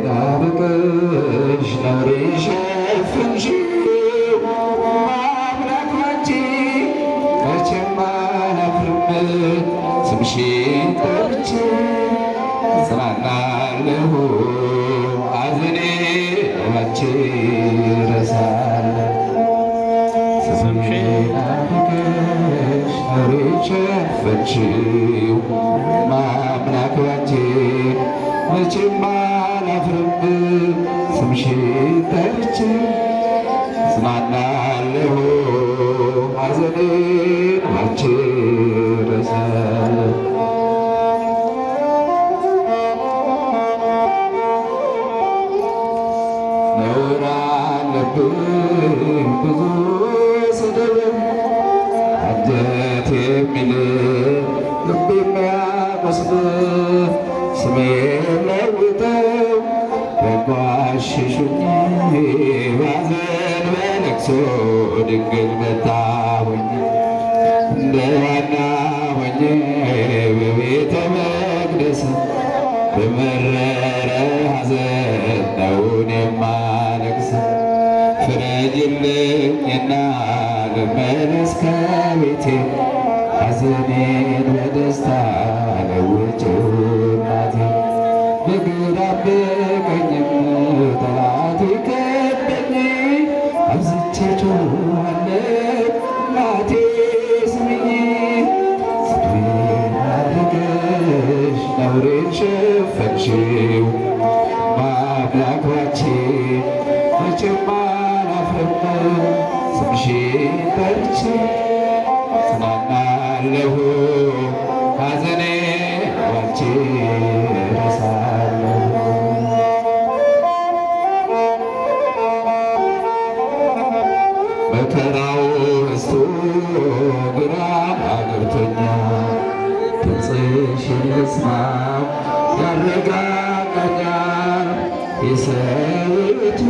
ናፍቅሽ ነውሬ ሸፈንሽው አምላክ ባንቺ መቼም አላፍርም ስምሽን ጠርቼ እጽናናለሁ ሐዘኔ ባንቺ እረሳለሁ ስምሽን ናፍቅሽ ነውሬ ሸፈንሽው አምላክ ባንቺ መቼም አላፍርም ስምሽን ጠርቼ እጽናናለሁ ሐዘኔን ባንቺ እረሳለሁ ነውር አለብኝ ብዙ ስድብ አንጀት የሚልብ ልብ የሚያቆስል ስሜን ለውጠው ቢያንቋሽሹኝ ባዘን በለቅሶ ድንግል መታሁኝ እንደ ዋና ሆኜ በቤተ መቅደስ በመረረ ሐዘን ነውን የማለቅስ ፍረጅልኝና ልመለስ ከቤቴ ሐዘኔን በደስታ ለውጭው እናቴ በግራም በቀኝም ጠላት ከበኝ አብዝቼ ጮኻለሁ እናቴ ስሚኝ ስድቤን አድርገሽ ነውሬን ሸፈንሽው በአምላክ ባንቺ መቼም አላፍርም ስምሽን ጠርቼ እጽናናለሁ ሐዘኔን ባንቺ እረሳለሁ መከራው በዝቶ ግራ ገብቶኛል ድምፅሽን ልስማው ያረጋጋኛል የሰውቱ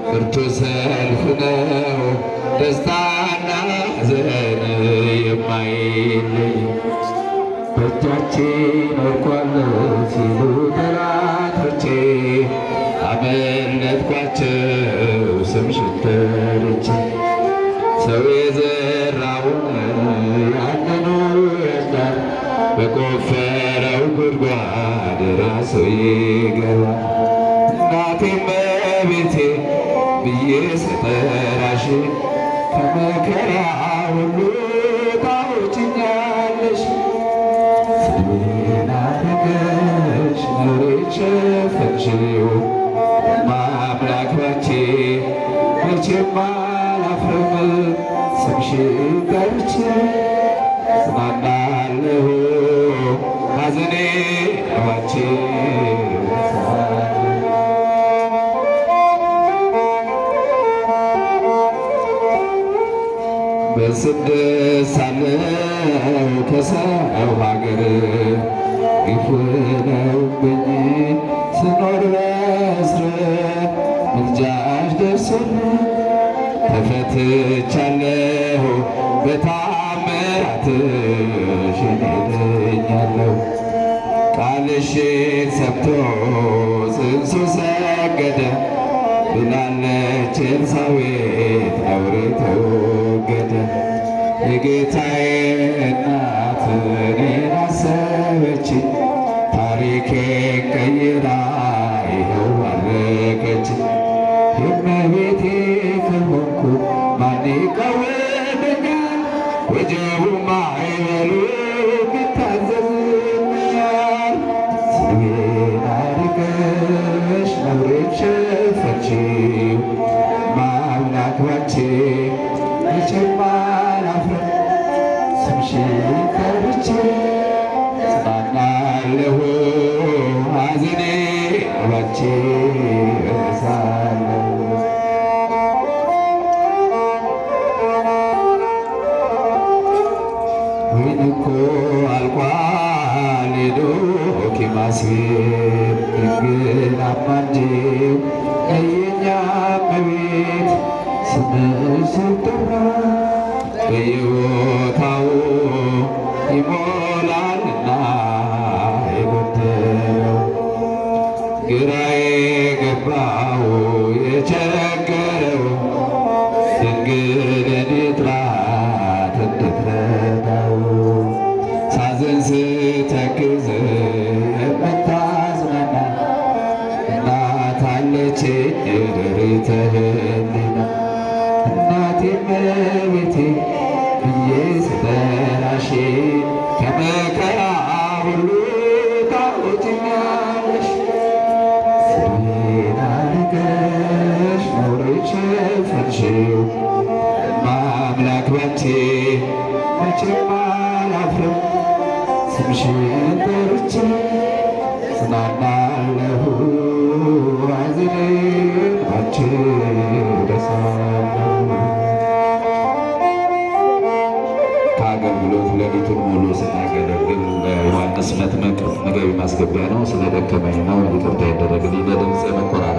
ብርቱ ሰልፍ ነው ደስታና ሐዘን የማይለይ በእጃችን ወድቋል ሲሉ ጠላቶቼ አመለጥኳቸው ስምሽን ጠርቼ ሰው የዘራውን ያንኑ ያጭዳል በቆፈረው ጉድጓድ ራሱ ይገባል እናቴ እመቤቴ ብዬ ስጠራሽ ከመከራ ሁሉ ታወጪኛለሽ ስድቤን አድርገሽ ነውሬን ሸፈንሽው በአምላክ ባንቺ መቼም አላፍርም ስምሽን ጠርቼ እጽናናለሁ ሐዘኔን ባንቺ እረሳለሁ በስደት ሳለሁ ከሰው ሀገር ግፍ ነውብኝ ስኖር በእስር ምልጃሽ ደርሶልኝ ተፈትቻለሁ በታምራትሽ ድኛለሁ ቃልሽን ሰምቶ ጽንሱ ሰገደ ብላለች ኤልሳቤጥ ነውሬ ተወገደ የጌታዬ እናት እኔን አሰበችኝ ታሪኬን ቀይራ ይኸው ባረከችኝ የእመቤቴ ከሆንኩ ማን ይቃወመኛል ወጀቡ ማዕበሉ ይታዘዝልኛል ስድቤን አድርገሽ ነውሬን ሸፈንሽው በአምላክ ባንቺ መቼም አላፍርም ስምሽን ጠርቼ እጽናናለሁ ሐዘኔን ባንቺ እረሳለሁ ወይን እኮ አልቋል ዶኪማስ ድንግል አማልጅው የእኛ እመቤት ስምሽ ሲጠራ በየቦታው ይሞላልና የጎደለው ግራ የገባው የቸገረው ድንግል ጥራት እንድትረዳው ሳዘን ስተክዝ የምታዝናና እናት አለችኝ ርሪተ ሕሊና እናቴ እመቤቴ ብዬ ስጠራሽ ከመከራ ሁሉ ታወጭኛለሽ። ስሜን አድርገሽ ኖሬን ሸፈንሽው ማምላክ ባንቺ መቼም አላፍርም። ስምሽን ጠርቼ ጽናናለሁ ሐዘኔን ባንቺ ረሳለሁ። ከአገልግሎት ሌሊቱን ሙሉ ስናገለግል ዮሐንስ መጥምቅ ምግብ ማስገቢያ ነው። ስለደከመኝ ነው፣ ይቅርታ ይደረግልኝ። ለድምፅ መቆራረጥ